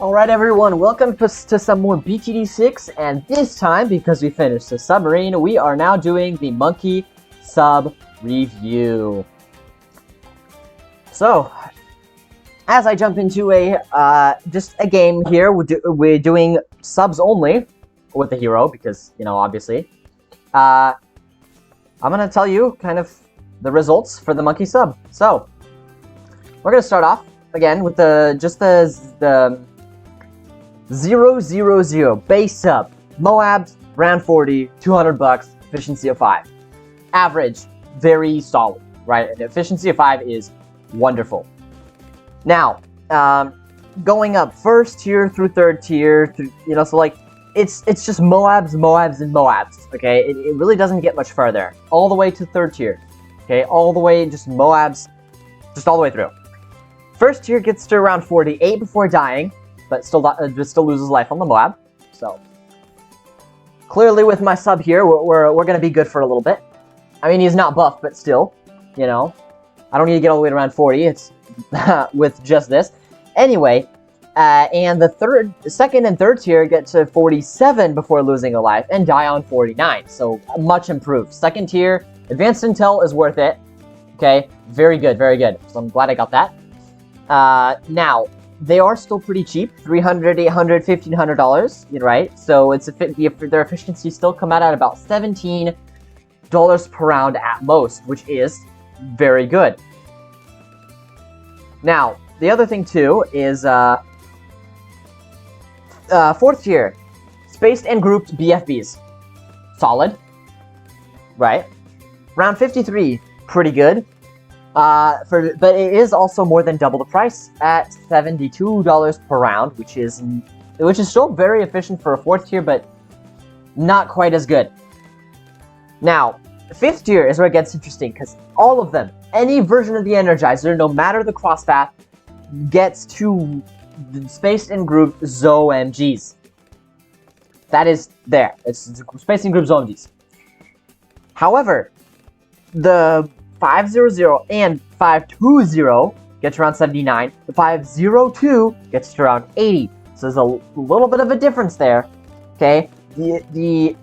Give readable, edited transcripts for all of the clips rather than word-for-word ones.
Alright everyone, welcome to some more BTD 6, and this time, because we finished the submarine, we are now doing the monkey sub review. So, as I jump into just a game here, we're doing subs only with the hero, because, you know, obviously. I'm gonna tell you kind of the results for the monkey sub. So, we're gonna start off again with the 000 base sub, Moabs, round 40, 200 bucks, efficiency of 5. Average, very solid, right? And efficiency of 5 is wonderful. Now, going up first tier through third tier, so like, it's just Moabs, and Moabs, okay? It really doesn't get much further. All the way to third tier, okay? All the way, just Moabs, just all the way through. First tier gets to around 48 before dying, but still loses life on the Moab. So, clearly with my sub here, we're gonna be good for a little bit. I mean, he's not buffed, but still, you know. I don't need to get all the way to around 40, it's with just this. Anyway, and the second and third tier get to 47 before losing a life, and die on 49, so much improved. Second tier, advanced intel is worth it. Okay, very good, so I'm glad I got that. Now, they are still pretty cheap, $300, $800, $1,500, right? So their efficiency still come out at about $17 per round at most, which is very good. Now, the other thing too is fourth tier, spaced and grouped BFBs, solid, right? Round 53, pretty good. But it is also more than double the price at $72 per round, which is still very efficient for a fourth tier, but not quite as good. Now, fifth tier is where it gets interesting, because all of them, any version of the Energizer, no matter the crosspath, gets to spaced and grouped ZOMGs. That is there. It's spaced and grouped ZOMGs. However, the 500 and 520 gets around 79. The 502 gets to around 80. So there's a little bit of a difference there. Okay, the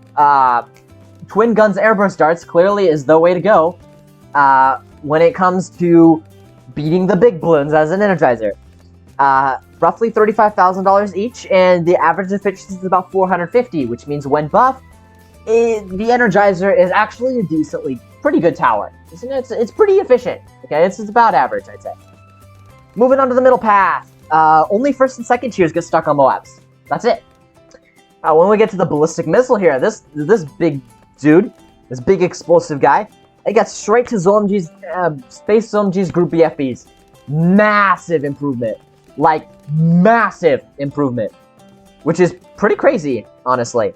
twin guns airburst darts clearly is the way to go when it comes to beating the big balloons as an Energizer. Roughly $35,000 each, and the average efficiency is about 450, which means when buffed, the Energizer is actually a pretty good tower. It's pretty efficient. Okay, it's about average, I'd say. Moving on to the middle path. Only first and second tiers get stuck on Moabs. That's it. When we get to the ballistic missile here, this big dude, this big explosive guy, it gets straight to ZOMG's, Space ZOMG's group BFBs. Massive improvement. Like, massive improvement. Which is pretty crazy, honestly.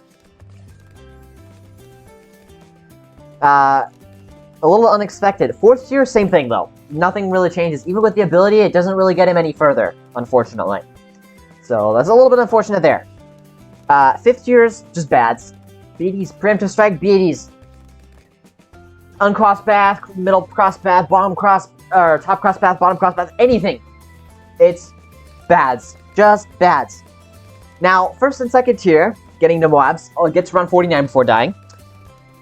A little unexpected. Fourth tier, same thing though. Nothing really changes. Even with the ability, it doesn't really get him any further, unfortunately. So that's a little bit unfortunate there. Fifth tier's just bads. BTDs, preemptive strike, BTDs. Uncross path, middle cross path, bottom cross, or top cross path, bottom cross path, anything. It's bads. Just bads. Now, first and second tier, getting to Moabs, it gets around 49 before dying.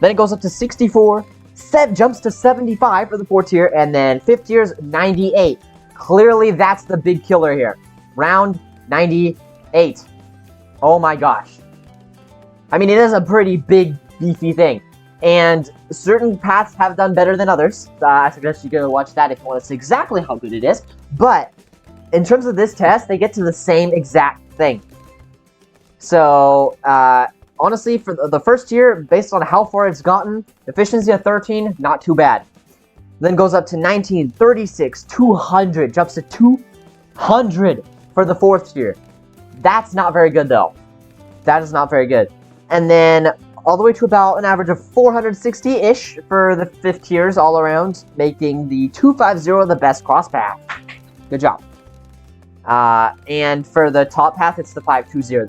Then it goes up to 64, jumps to 75 for the fourth tier, and then fifth tier's 98. Clearly, that's the big killer here. Round 98. Oh my gosh. I mean, it is a pretty big, beefy thing. And certain paths have done better than others. I suggest you go watch that if you want to see exactly how good it is. But, in terms of this test, they get to the same exact thing. So, honestly, for the first tier, based on how far it's gotten, efficiency of 13, not too bad. Then goes up to 19, 36, 200, jumps to 200 for the fourth tier. That's not very good, though. That is not very good. And then all the way to about an average of 460-ish for the fifth tiers all around, making the 250 the best cross path. Good job. And for the top path, it's the 520,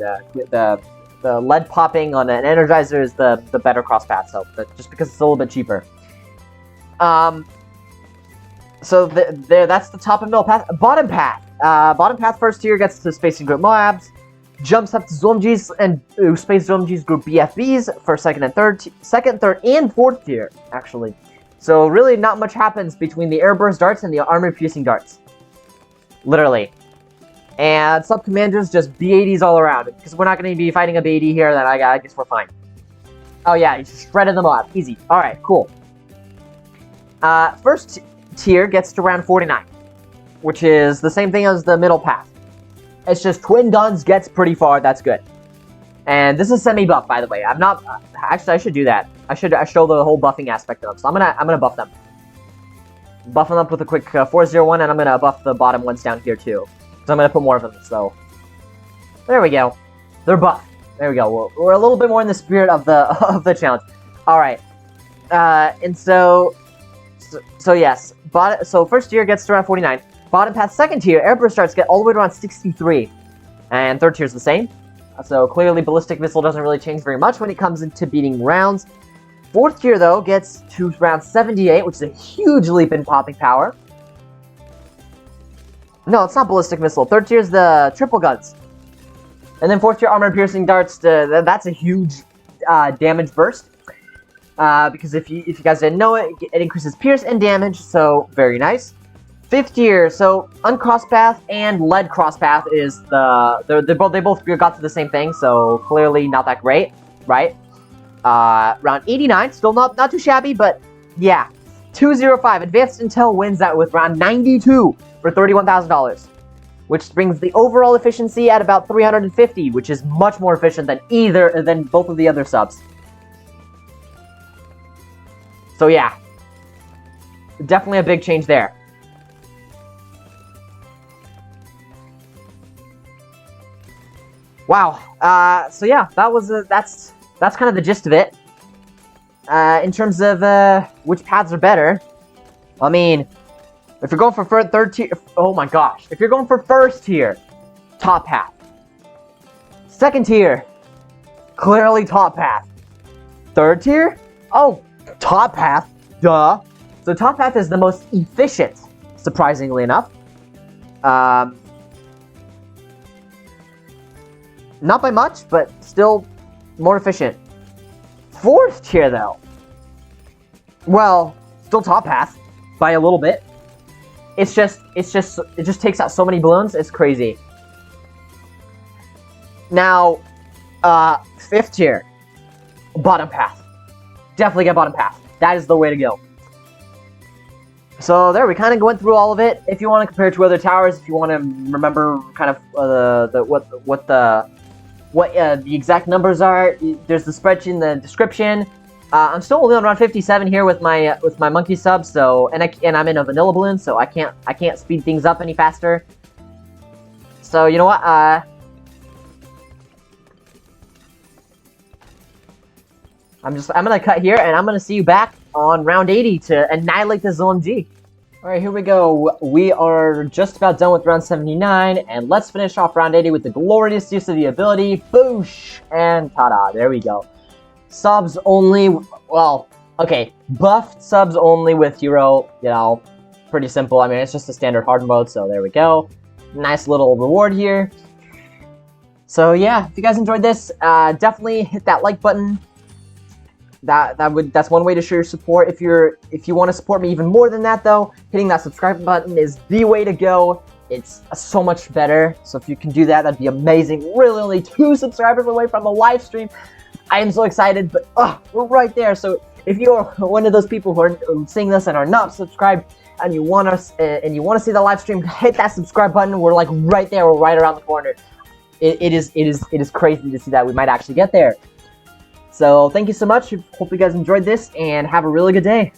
the lead popping on an Energizer is the better cross path, so just because it's a little bit cheaper. So that's the top and middle path. Bottom path, bottom path first tier gets to Space and Group Moabs. Jumps up to Zomjis and Space Zomjis Group BFBs for second, third, and fourth tier, actually. So really not much happens between the Airburst darts and the armor-piercing darts. Literally. And sub-commanders just B80s all around. Because we're not going to be fighting a B80 here, then I guess we're fine. Oh yeah, you just shredded them up. Easy. Alright, cool. First tier gets to round 49. Which is the same thing as the middle path. It's just twin guns gets pretty far, that's good. And this is semi-buff, by the way. I'm not... actually, I should do that. I should show the whole buffing aspect of them. So I'm gonna buff them. Buff them up with a quick 401, and I'm gonna buff the bottom ones down here, too. So I'm gonna put more of them, so... There we go. They're buffed. There we go. We're a little bit more in the spirit of the of the challenge. Alright. And so yes. So first tier gets to around 49. Bottom path second tier, Airburst starts get all the way to around 63. And third tier is the same. So clearly Ballistic Missile doesn't really change very much when it comes into beating rounds. Fourth tier, though, gets to round 78, which is a huge leap in popping power. No, it's not Ballistic Missile. Third tier is the triple guns. And then fourth tier armor-piercing darts, that's a huge damage burst. Because if you guys didn't know it, it increases pierce and damage, so very nice. Fifth tier, so uncross path and lead cross path is they both got to the same thing, so clearly not that great, right? Round 89, still not too shabby, but yeah. 205, Advanced Intel wins that with round 92 for $31,000. Which brings the overall efficiency at about 350, which is much more efficient than both of the other subs. So yeah. Definitely a big change there. Wow. So yeah, that was that's kind of the gist of it. In terms of which paths are better, I mean, if you're going for third tier, oh my gosh, if you're going for first tier, top path. Second tier, clearly top path. Third tier, oh, top path, duh. So top path is the most efficient, surprisingly enough. Not by much, but still more efficient. Fourth tier, though. Well, still top path by a little bit. It just takes out so many balloons. It's crazy. Now, fifth tier, bottom path. Definitely get bottom path. That is the way to go. So there, we kind of went through all of it. If you want to compare it to other towers, if you want to remember kind of what the exact numbers are, there's the spreadsheet in the description. I'm still only on round 57 here with my monkey sub, so and I'm in a vanilla balloon, so I can't speed things up any faster. So you know what? I'm gonna cut here, and I'm gonna see you back on round 80 to annihilate this OMG. Alright, here we go. We are just about done with round 79, and let's finish off round 80 with the glorious use of the ability, Boosh! And ta-da, there we go. Subs only, well, okay, buffed subs only with hero, you know, pretty simple. I mean, it's just a standard hard mode, so there we go. Nice little reward here. So yeah, if you guys enjoyed this, definitely hit that like button. That's one way to show your support. If you want to support me even more than that, though, hitting that subscribe button is the way to go. It's so much better. So if you can do that, that'd be amazing. Really, only 2 subscribers away from a live stream. I am so excited, but we're right there. So if you're one of those people who are seeing this and are not subscribed, and you want to see the live stream, hit that subscribe button. We're like right there. We're right around the corner. It is crazy to see that we might actually get there. So thank you so much. Hope you guys enjoyed this, and have a really good day.